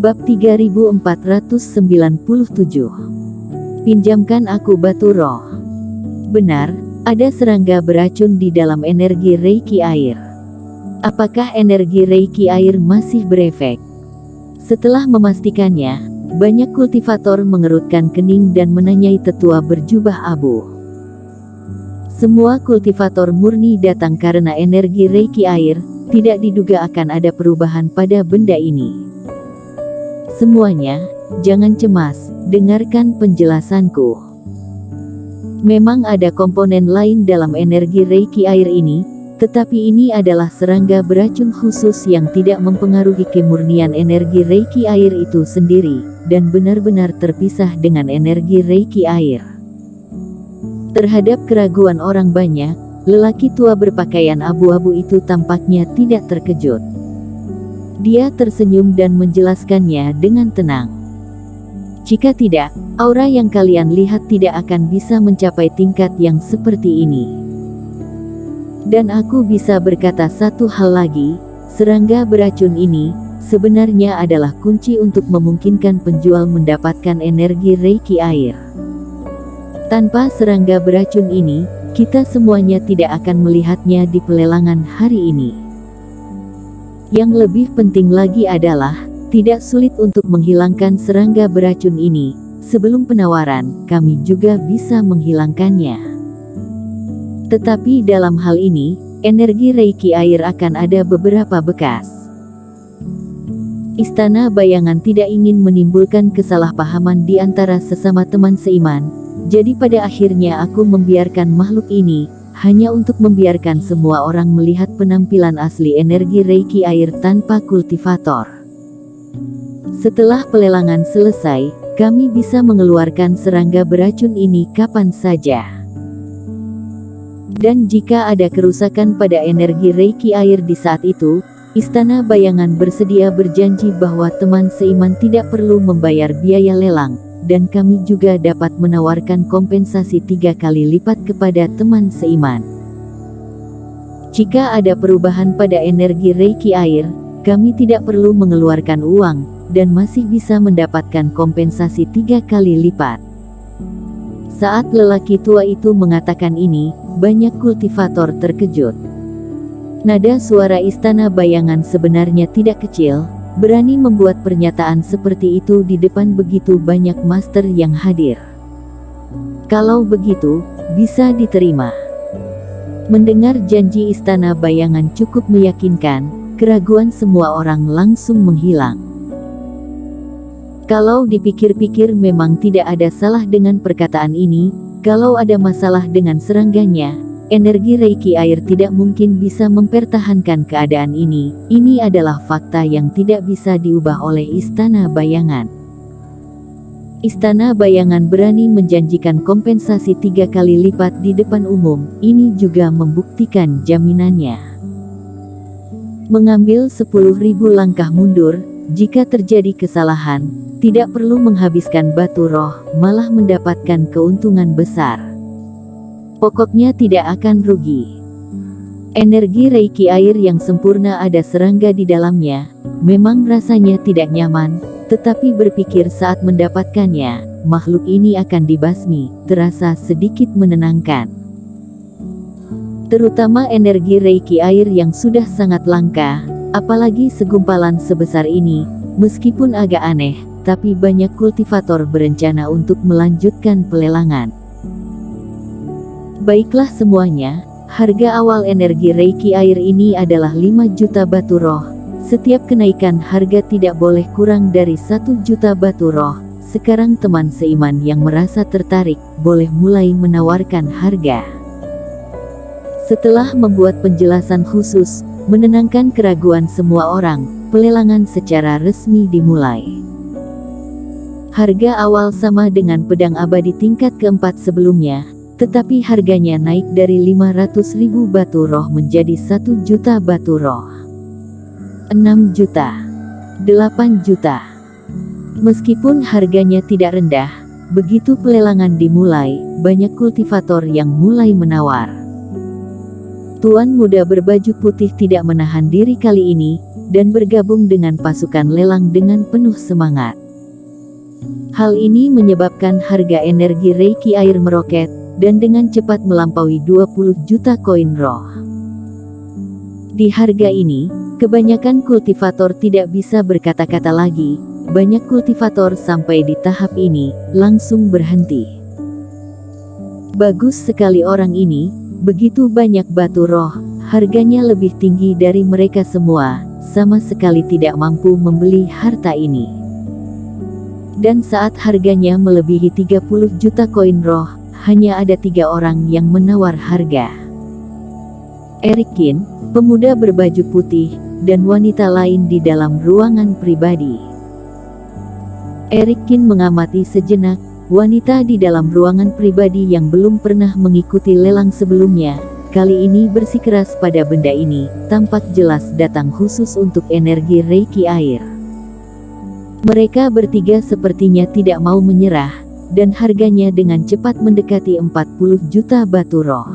Bab 3497. Pinjamkan aku batu roh. Benar, ada serangga beracun di dalam energi Reiki air. Apakah energi Reiki air masih berefek? Setelah memastikannya, banyak kultivator mengerutkan kening dan menanyai tetua berjubah abu. Semua kultivator murni datang karena energi Reiki air, tidak diduga akan ada perubahan pada benda ini. Semuanya, jangan cemas, dengarkan penjelasanku. Memang ada komponen lain dalam energi Reiki air ini, tetapi ini adalah serangga beracun khusus yang tidak mempengaruhi kemurnian energi Reiki air itu sendiri, dan benar-benar terpisah dengan energi Reiki air. Terhadap keraguan orang banyak, lelaki tua berpakaian abu-abu itu tampaknya tidak terkejut. Dia tersenyum dan menjelaskannya dengan tenang. Jika tidak, aura yang kalian lihat tidak akan bisa mencapai tingkat yang seperti ini. Dan aku bisa berkata satu hal lagi, serangga beracun ini sebenarnya adalah kunci untuk memungkinkan penjual mendapatkan energi Reiki air. Tanpa serangga beracun ini, kita semuanya tidak akan melihatnya di pelelangan hari ini. Yang lebih penting lagi adalah, tidak sulit untuk menghilangkan serangga beracun ini. Sebelum penawaran, kami juga bisa menghilangkannya. Tetapi dalam hal ini, energi Reiki air akan ada beberapa bekas. Istana Bayangan tidak ingin menimbulkan kesalahpahaman di antara sesama teman seiman. Jadi pada akhirnya aku membiarkan makhluk ini, hanya untuk membiarkan semua orang melihat penampilan asli energi Reiki air tanpa kultivator. Setelah pelelangan selesai, kami bisa mengeluarkan serangga beracun ini kapan saja. Dan jika ada kerusakan pada energi Reiki air di saat itu, Istana Bayangan bersedia berjanji bahwa teman seiman tidak perlu membayar biaya lelang, dan kami juga dapat menawarkan kompensasi 3 kali lipat kepada teman seiman. Jika ada perubahan pada energi Reiki air, kami tidak perlu mengeluarkan uang, dan masih bisa mendapatkan kompensasi 3 kali lipat. Saat lelaki tua itu mengatakan ini, banyak kultivator terkejut. Nada suara Istana Bayangan sebenarnya tidak kecil, berani membuat pernyataan seperti itu di depan begitu banyak master yang hadir. Kalau begitu, bisa diterima. Mendengar janji Istana Bayangan cukup meyakinkan, keraguan semua orang langsung menghilang. Kalau dipikir-pikir memang tidak ada salah dengan perkataan ini, kalau ada masalah dengan serangganya, energi Reiki air tidak mungkin bisa mempertahankan keadaan ini. Ini adalah fakta yang tidak bisa diubah oleh Istana Bayangan. Istana Bayangan berani menjanjikan kompensasi 3 kali lipat di depan umum. Ini juga membuktikan jaminannya. Mengambil 10.000 langkah mundur, jika terjadi kesalahan, tidak perlu menghabiskan batu roh, malah mendapatkan keuntungan besar. Pokoknya tidak akan rugi. Energi Reiki air yang sempurna ada serangga di dalamnya, memang rasanya tidak nyaman, tetapi berpikir saat mendapatkannya, makhluk ini akan dibasmi, terasa sedikit menenangkan. Terutama energi Reiki air yang sudah sangat langka, apalagi segumpalan sebesar ini, meskipun agak aneh, tapi banyak kultivator berencana untuk melanjutkan pelelangan. Baiklah semuanya, harga awal energi Reiki air ini adalah 5 juta batu roh. Setiap kenaikan harga tidak boleh kurang dari 1 juta batu roh. Sekarang teman seiman yang merasa tertarik, boleh mulai menawarkan harga. Setelah membuat penjelasan khusus, menenangkan keraguan semua orang, pelelangan secara resmi dimulai. Harga awal sama dengan pedang abadi tingkat keempat sebelumnya, tetapi harganya naik dari 500.000 batu roh menjadi 1 juta batu roh. 6 juta. 8 juta. Meskipun harganya tidak rendah, begitu pelelangan dimulai, banyak kultivator yang mulai menawar. Tuan muda berbaju putih tidak menahan diri kali ini, dan bergabung dengan pasukan lelang dengan penuh semangat. Hal ini menyebabkan harga energi Reiki air meroket, dan dengan cepat melampaui 20 juta koin roh. Di harga ini, kebanyakan kultivator tidak bisa berkata-kata lagi. Banyak kultivator sampai di tahap ini, langsung berhenti. Bagus sekali orang ini, begitu banyak batu roh, harganya lebih tinggi dari mereka semua, sama sekali tidak mampu membeli harta ini. Dan saat harganya melebihi 30 juta koin roh, hanya ada 3 orang yang menawar harga. Eric Kin, pemuda berbaju putih, dan wanita lain di dalam ruangan pribadi. Eric Kin mengamati sejenak, wanita di dalam ruangan pribadi yang belum pernah mengikuti lelang sebelumnya, kali ini bersikeras pada benda ini, tampak jelas datang khusus untuk energi Reiki air. Mereka bertiga sepertinya tidak mau menyerah, dan harganya dengan cepat mendekati 40 juta batu roh.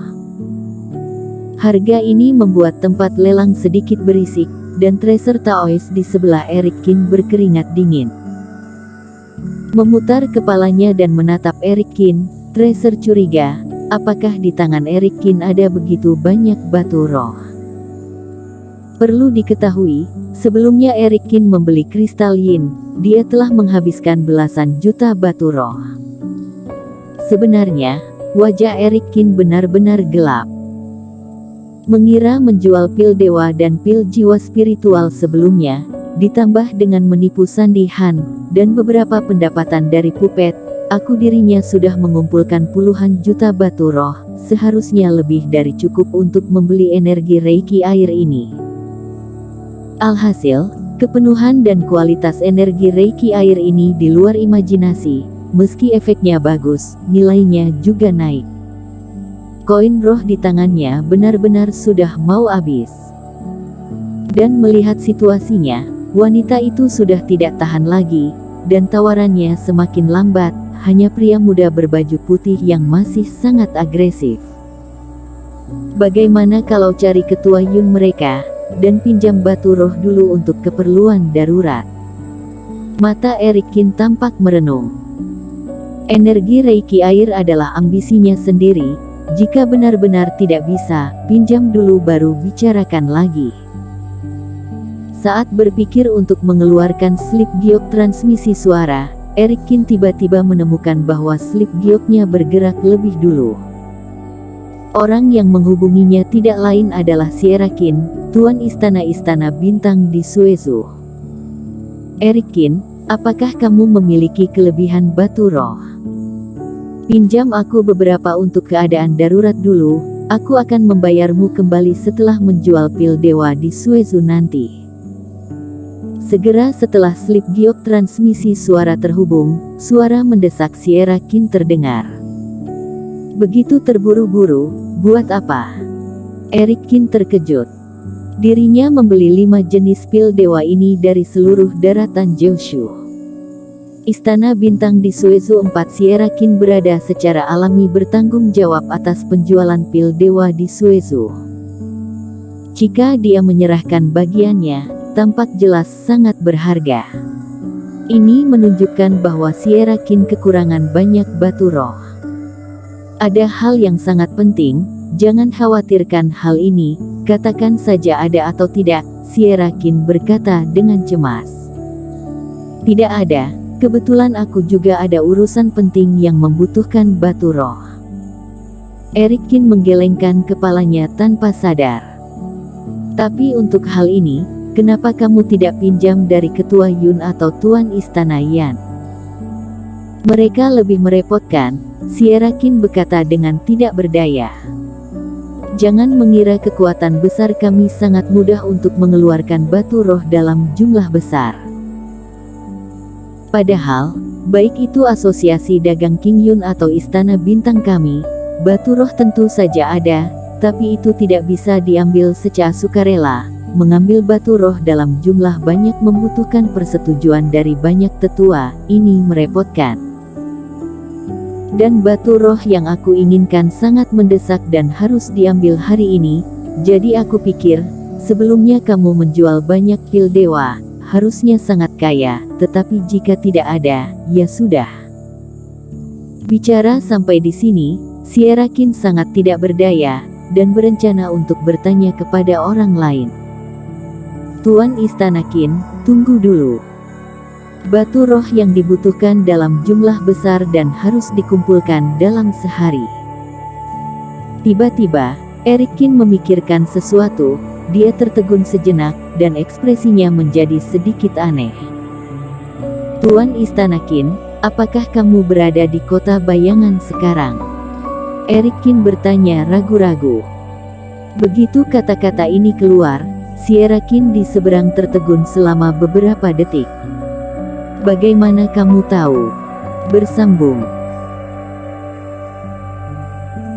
Harga ini membuat tempat lelang sedikit berisik, dan Tracer Taoist di sebelah Eric Kin berkeringat dingin. Memutar kepalanya dan menatap Eric Kin, Tracer curiga, apakah di tangan Eric Kin ada begitu banyak batu roh? Perlu diketahui, sebelumnya Eric Kin membeli kristal yin, dia telah menghabiskan belasan juta batu roh. Sebenarnya, wajah Eric Kin benar-benar gelap. Mengira menjual pil dewa dan pil jiwa spiritual sebelumnya, ditambah dengan menipu Sandy Han, dan beberapa pendapatan dari Puppet, aku dirinya sudah mengumpulkan puluhan juta batu roh, seharusnya lebih dari cukup untuk membeli energi Reiki air ini. Alhasil, kepenuhan dan kualitas energi Reiki air ini di luar imajinasi. Meski efeknya bagus, nilainya juga naik. Koin roh di tangannya benar-benar sudah mau habis. Dan melihat situasinya, wanita itu sudah tidak tahan lagi, dan tawarannya semakin lambat, hanya pria muda berbaju putih yang masih sangat agresif. Bagaimana kalau cari ketua Yun mereka, dan pinjam batu roh dulu untuk keperluan darurat? Mata Eric Kin tampak merenung. Energi Reiki air adalah ambisinya sendiri, jika benar-benar tidak bisa, pinjam dulu baru bicarakan lagi. Saat berpikir untuk mengeluarkan slip giok transmisi suara, Eric Kin tiba-tiba menemukan bahwa slip gioknya bergerak lebih dulu. Orang yang menghubunginya tidak lain adalah Sierra Kin, Tuan Istana-Istana Bintang di Suezu. Eric Kin, apakah kamu memiliki kelebihan batu roh? Pinjam aku beberapa untuk keadaan darurat dulu, aku akan membayarmu kembali setelah menjual pil dewa di Suezu nanti. Segera setelah slip giok transmisi suara terhubung, suara mendesak Sierra Kin terdengar. Begitu terburu-buru, buat apa? Eric Kin terkejut. Dirinya membeli 5 jenis pil dewa ini dari seluruh daratan Jeoshu. Istana Bintang di Suezu 4 Sierra Kin berada secara alami bertanggung jawab atas penjualan pil dewa di Suezu. Jika dia menyerahkan bagiannya, tampak jelas sangat berharga. Ini menunjukkan bahwa Sierra Kin kekurangan banyak batu roh. Ada hal yang sangat penting, jangan khawatirkan hal ini, katakan saja ada atau tidak, Sierra Kin berkata dengan cemas. Tidak ada. Kebetulan aku juga ada urusan penting yang membutuhkan batu roh. Eric Kin menggelengkan kepalanya tanpa sadar. Tapi untuk hal ini, kenapa kamu tidak pinjam dari ketua Yun atau Tuan Istana Yan? Mereka lebih merepotkan, Sierra Kin berkata dengan tidak berdaya. Jangan mengira kekuatan besar kami sangat mudah untuk mengeluarkan batu roh dalam jumlah besar. Padahal, baik itu asosiasi dagang King Yun atau istana bintang kami, batu roh tentu saja ada, tapi itu tidak bisa diambil secara sukarela. Mengambil batu roh dalam jumlah banyak membutuhkan persetujuan dari banyak tetua, ini merepotkan. Dan batu roh yang aku inginkan sangat mendesak dan harus diambil hari ini, jadi aku pikir, Sebelumnya kamu menjual banyak pil dewa, harusnya sangat kaya, tetapi jika tidak ada, ya sudah. Bicara sampai di sini, Sierra Kin sangat tidak berdaya, dan berencana untuk bertanya kepada orang lain. Tuan Istana Qin, tunggu dulu. Batu roh yang dibutuhkan dalam jumlah besar dan harus dikumpulkan dalam sehari. Tiba-tiba, Erik Qin memikirkan sesuatu, dia tertegun sejenak, dan ekspresinya menjadi sedikit aneh. Tuan Istana Qin, apakah kamu berada di kota bayangan sekarang? Erik Qin bertanya ragu-ragu. Begitu kata-kata ini keluar, Sierra Qin di seberang tertegun selama beberapa detik. Bagaimana kamu tahu? Bersambung.